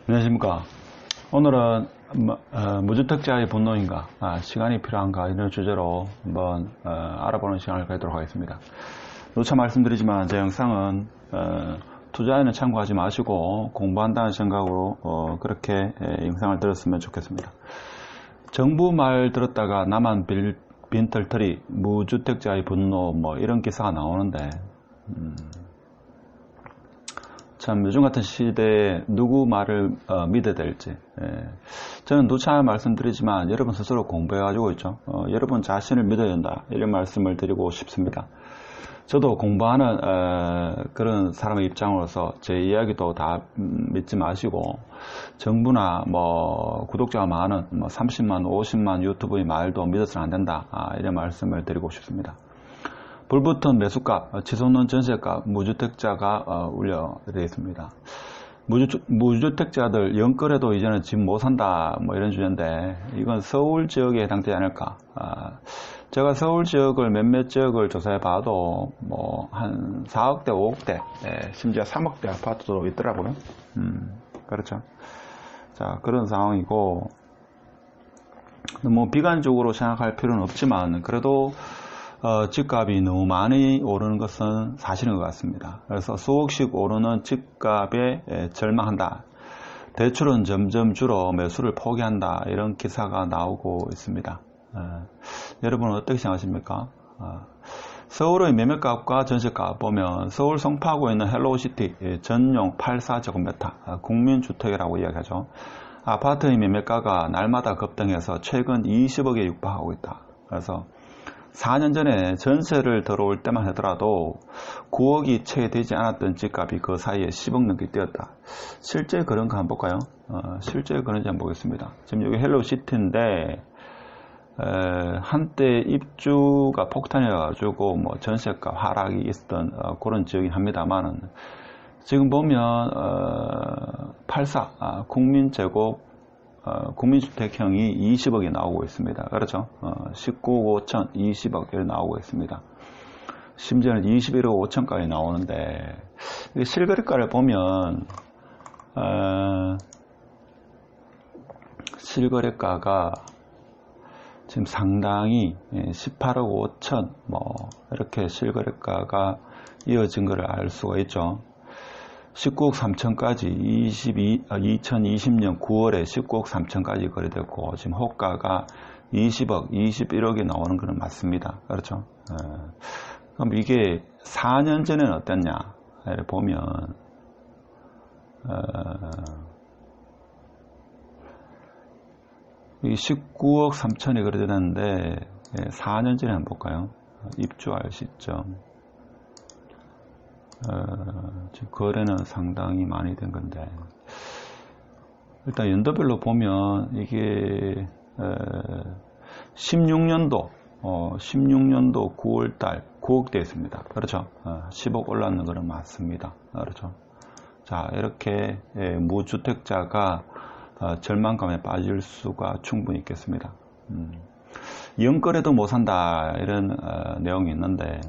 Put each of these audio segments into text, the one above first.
안녕하십니까. 오늘은 무주택자의 분노인가, 시간이 필요한가 이런 주제로 한번 알아보는 시간을 갖도록 하겠습니다. 누차 말씀드리지만 제 영상은 투자에는 참고하지 마시고 공부한다는 생각으로 그렇게 영상을 들었으면 좋겠습니다. 정부 말 들었다가 나만 빈털터리, 무주택자의 분노 뭐 이런 기사가 나오는데 참 요즘 같은 시대에 누구 말을 믿어야 될지 저는 누차 말씀드리지만 여러분 스스로 공부해가지고 있죠. 여러분 자신을 믿어야 된다 이런 말씀을 드리고 싶습니다. 저도 공부하는 그런 사람의 입장으로서 제 이야기도 다 믿지 마시고 정부나 뭐 구독자가 많은 뭐 30만 50만 유튜브의 말도 믿어서는 안 된다 이런 말씀을 드리고 싶습니다. 불붙은 매수값, 치솟는 전세값, 무주택자가 우려되어 있습니다. 무주택자들 영끌에도 이제는 집 못 산다 뭐 이런 주제인데 이건 서울 지역에 해당되지 않을까. 제가 서울 지역을 몇몇 지역을 조사해 봐도 뭐 한 4억대 5억대 심지어 3억대 아파트도 있더라고요. 그렇죠. 자, 그런 상황이고 너무 비관적으로 생각할 필요는 없지만 그래도 집값이 너무 많이 오르는 것은 사실인 것 같습니다. 그래서 수억씩 오르는 집값에 절망한다. 대출은 점점 줄어 매수를 포기한다. 이런 기사가 나오고 있습니다. 여러분은 어떻게 생각하십니까? 서울의 매매값과 전세값 보면 서울 성파구에 있는 헬로우시티 전용 84제곱미터 국민주택이라고 이야기하죠. 아파트의 매매가가 날마다 급등해서 최근 20억에 육박하고 있다. 그래서 4년 전에 전세를 들어올 때만 하더라도 9억이 채 되지 않았던 집값이 그 사이에 10억 넘게 뛰었다. 실제 그런가 한번 볼까요? 실제 그런지 한번 보겠습니다. 지금 여기 헬로시티인데 한때 입주가 폭탄이어가지고 뭐 전세가 하락이 있었던 그런 지역이긴 합니다만은 지금 보면 84 국민제곱 국민주택형이 20억이 나오고 있습니다. 그렇죠? 19억 5천, 20억 이렇게 나오고 있습니다. 심지어는 21억 5천까지 나오는데 실거래가를 보면 실거래가가 지금 상당히 18억 5천 뭐 이렇게 실거래가가 이어진 것을 알 수가 있죠. 19억 3천까지 2020년 9월에 19억 3천까지 거래됐고 지금 호가가 20억, 21억이 나오는 건 맞습니다. 그렇죠? 그럼 이게 4년 전에는 어땠냐 보면 이 19억 3천이 거래됐는데 4년 전에 한번 볼까요? 입주할 시점 지금 거래는 상당히 많이 된 건데 일단 연도별로 보면 이게 16년도 9월달 9억대 있습니다. 그렇죠? 10억 올랐는 거는 맞습니다. 그렇죠? 자, 이렇게 무주택자가 절망감에 빠질 수가 충분히 있겠습니다. 영끌에도 못 산다 이런 내용이 있는데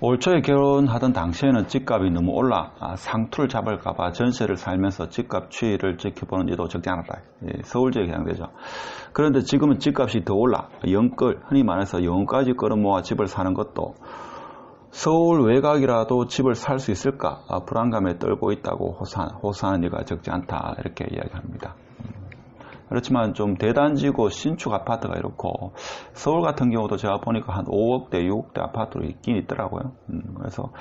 올 초에 결혼하던 당시에는 집값이 너무 올라 상투를 잡을까봐 전세를 살면서 집값 추이를 지켜보는 일도 적지 않았다. 서울 지역에 해당되죠. 그런데 지금은 집값이 더 올라 영끌, 흔히 말해서 영까지 끌어모아 집을 사는 것도 서울 외곽이라도 집을 살 수 있을까 불안감에 떨고 있다고 호소하는 이가 적지 않다 이렇게 이야기합니다. 그렇지만 좀 대단지고 신축 아파트가 이렇고 서울 같은 경우도 제가 보니까 한 5억대 6억대 아파트로 있긴 있더라고요. 그래서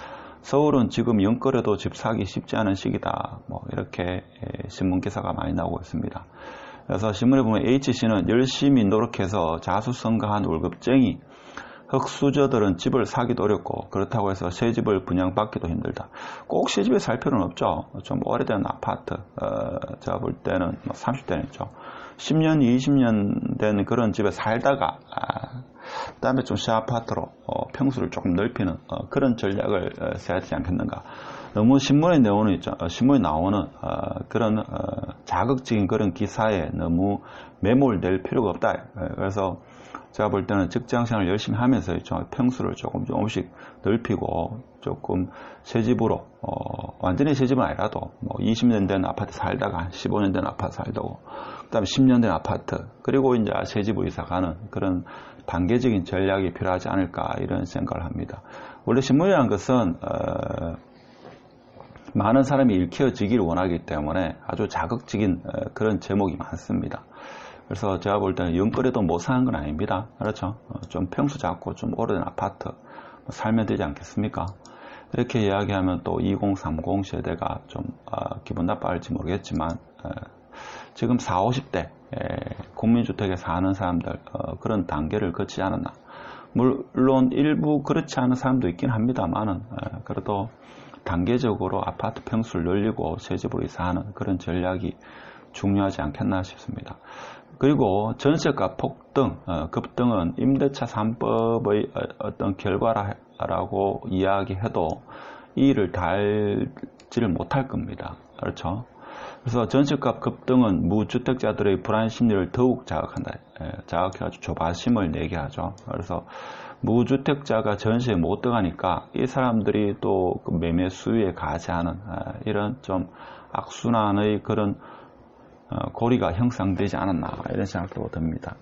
서울은 지금 영끌에도 집 사기 쉽지 않은 시기다 뭐 이렇게 신문 기사가 많이 나오고 있습니다. 그래서 신문에 보면 H씨는 열심히 노력해서 자수성가한 월급쟁이 흑수저들은 집을 사기도 어렵고 그렇다고 해서 새 집을 분양받기도 힘들다. 꼭 새 집에 살 필요는 없죠. 좀 오래된 아파트 제가 볼 때는 뭐 30대는 있죠. 10년 20년 된 그런 집에 살다가 그다음에 좀 새 아파트로 평수를 조금 넓히는 그런 전략을 써야 되지 않겠는가. 너무 신문에 나오는 있죠. 신문에 나오는 그런 자극적인 그런 기사에 너무 매몰될 필요가 없다. 그래서 제가 볼 때는 직장생활 열심히 하면서 평수를 조금씩 넓히고 조금 새 집으로 완전히 새 집은 아니라도 뭐 20년 된 아파트 살다가 15년 된 아파트 살다고 그다음에 10년 된 아파트 그리고 이제 새 집으로 이사가는 그런 단계적인 전략이 필요하지 않을까 이런 생각을 합니다. 원래 신문이라는 것은 많은 사람이 일깨워지기를 원하기 때문에 아주 자극적인 그런 제목이 많습니다. 그래서 제가 볼 때는 영끌에도 못 사는 건 아닙니다. 그렇죠? 좀 평수 작고 좀 오래된 아파트 살면 되지 않겠습니까? 이렇게 이야기하면 또 2030 세대가 좀 기분 나빠할지 모르겠지만 지금 40, 50대 국민주택에 사는 사람들 그런 단계를 거치지 않았나. 물론 일부 그렇지 않은 사람도 있긴 합니다만은 그래도 단계적으로 아파트 평수를 늘리고 새 집으로 이사하는 그런 전략이 중요하지 않겠나 싶습니다. 그리고 전세가 폭등, 급등은 임대차 3법의 어떤 결과라고 이야기해도 이 일을 달지를 못할 겁니다. 그렇죠? 그래서 전세값 급등은 무주택자들의 불안 심리를 더욱 자극한다. 자극해가지고 조바심을 내게 하죠. 그래서 무주택자가 전세에 못 들어가니까 이 사람들이 또 매매 수요에 가세하는 이런 좀 악순환의 그런 고리가 형성되지 않았나 이런 생각도 듭니다.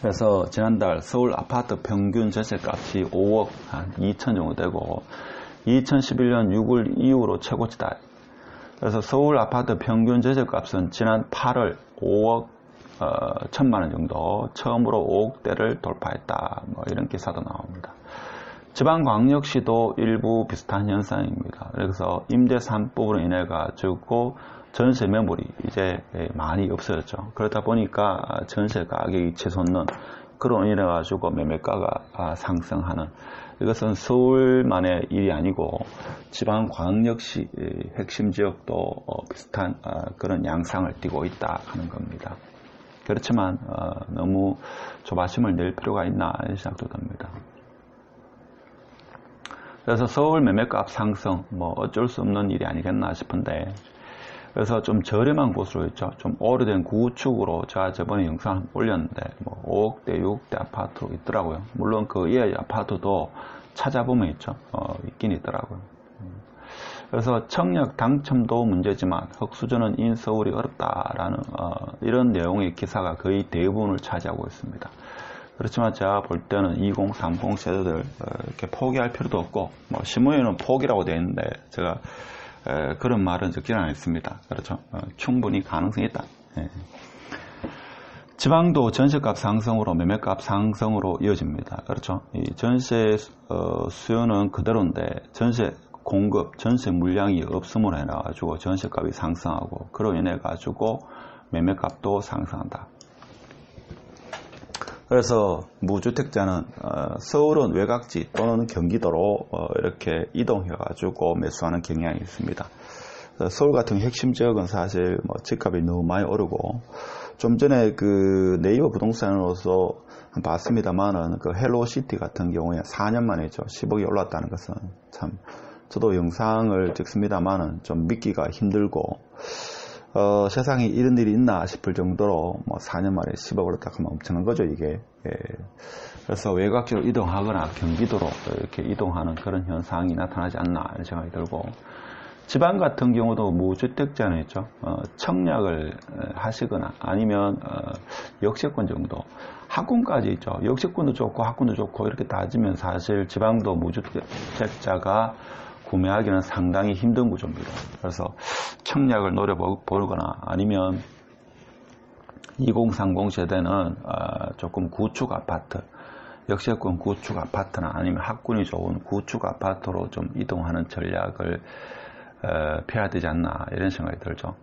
그래서 지난달 서울 아파트 평균 전세값이 5억 한 2천 정도 되고 2011년 6월 이후로 최고치다. 그래서 서울 아파트 평균 전세값은 지난 8월 5억 1천만 원 정도 처음으로 5억대를 돌파했다. 뭐 이런 기사도 나옵니다. 지방광역시도 일부 비슷한 현상입니다. 그래서 임대 3법으로 인해 가지고 전세 매물이 이제 많이 없어졌죠. 그러다 보니까 전세 가격이 치솟는 그런 인해 가지고 매매가가 상승하는 이것은 서울만의 일이 아니고 지방광역시 핵심 지역도 비슷한 그런 양상을 띠고 있다 하는 겁니다. 그렇지만 너무 조바심을 낼 필요가 있나 이런 생각도 듭니다. 그래서 서울 매매값 상승 뭐 어쩔 수 없는 일이 아니겠나 싶은데 그래서 좀 저렴한 곳으로 있죠. 좀 오래된 구축으로 제가 저번에 영상 올렸는데 뭐 5억대, 6억대 아파트 있더라고요. 물론 그 이하 아파트도 찾아보면 있죠. 있긴 있더라고요. 그래서 청약 당첨도 문제지만 흑수저는 인서울이 어렵다라는 이런 내용의 기사가 거의 대부분을 차지하고 있습니다. 그렇지만 제가 볼 때는 2030 세대들 이렇게 포기할 필요도 없고 뭐 신문에는 포기라고 되어 있는데 제가 그런 말은 적지는 않습니다. 그렇죠? 충분히 가능성이 있다. 지방도 전세값 상승으로 매매값 상승으로 이어집니다. 그렇죠? 이 전세 수요는 그대로인데 전세 공급, 전세 물량이 없음으로 해가지고 전세값이 상승하고 그로 인해 가지고 매매값도 상승한다. 그래서 무주택자는 서울은 외곽지 또는 경기도로 이렇게 이동해가지고 매수하는 경향이 있습니다. 서울 같은 핵심 지역은 사실 뭐 집값이 너무 많이 오르고 좀 전에 그 네이버 부동산으로서 봤습니다만은 그 헬로시티 같은 경우에 4년 만에죠 10억이 올랐다는 것은 참 저도 영상을 찍습니다만은 좀 믿기가 힘들고 세상에 이런 일이 있나 싶을 정도로 뭐 4년 만에 10억 올랐다 하면 엄청난 거죠 이게. 그래서 외곽지로 이동하거나 경기도로 이렇게 이동하는 그런 현상이 나타나지 않나 이런 생각이 들고 지방 같은 경우도 무주택자는 있죠. 청약을 하시거나 아니면 역세권 정도 학군까지 있죠. 역세권도 좋고 학군도 좋고 이렇게 따지면 사실 지방도 무주택자가 구매하기는 상당히 힘든 구조입니다. 그래서 청약을 노려보거나 아니면 2030 세대는 조금 구축 아파트, 역세권 구축 아파트나 아니면 학군이 좋은 구축 아파트로 좀 이동하는 전략을 펴야 되지 않나 이런 생각이 들죠.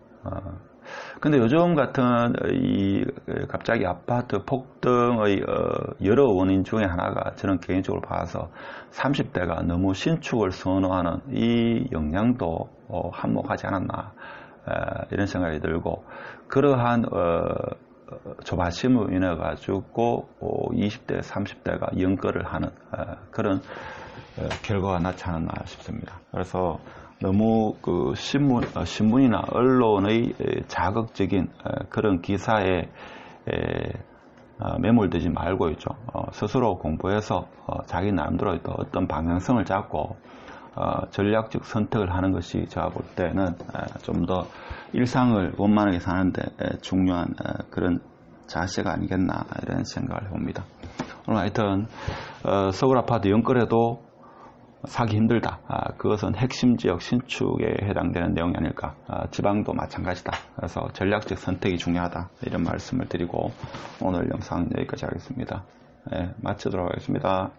근데 요즘 같은 이 갑자기 아파트 폭등의 여러 원인 중에 하나가 저는 개인적으로 봐서 30대가 너무 신축을 선호하는 이 영향도 한몫하지 않았나 이런 생각이 들고 그러한 조바심으로 인해 가지고 20대 30대가 연거를 하는 그런 결과가 나타났나 싶습니다. 그래서 너무 그 신문이나 언론의 자극적인 그런 기사에 매몰되지 말고 있죠. 스스로 공부해서 자기 나름대로 또 어떤 방향성을 잡고 전략적 선택을 하는 것이 제가 볼 때는 좀 더 일상을 원만하게 사는데 중요한 그런 자세가 아니겠나 이런 생각을 해봅니다. 오늘 하여튼 서울 아파트 연끌해도 사기 힘들다. 그것은 핵심 지역 신축에 해당되는 내용이 아닐까. 지방도 마찬가지다. 그래서 전략적 선택이 중요하다. 이런 말씀을 드리고 오늘 영상 여기까지 하겠습니다. 마치도록 하겠습니다.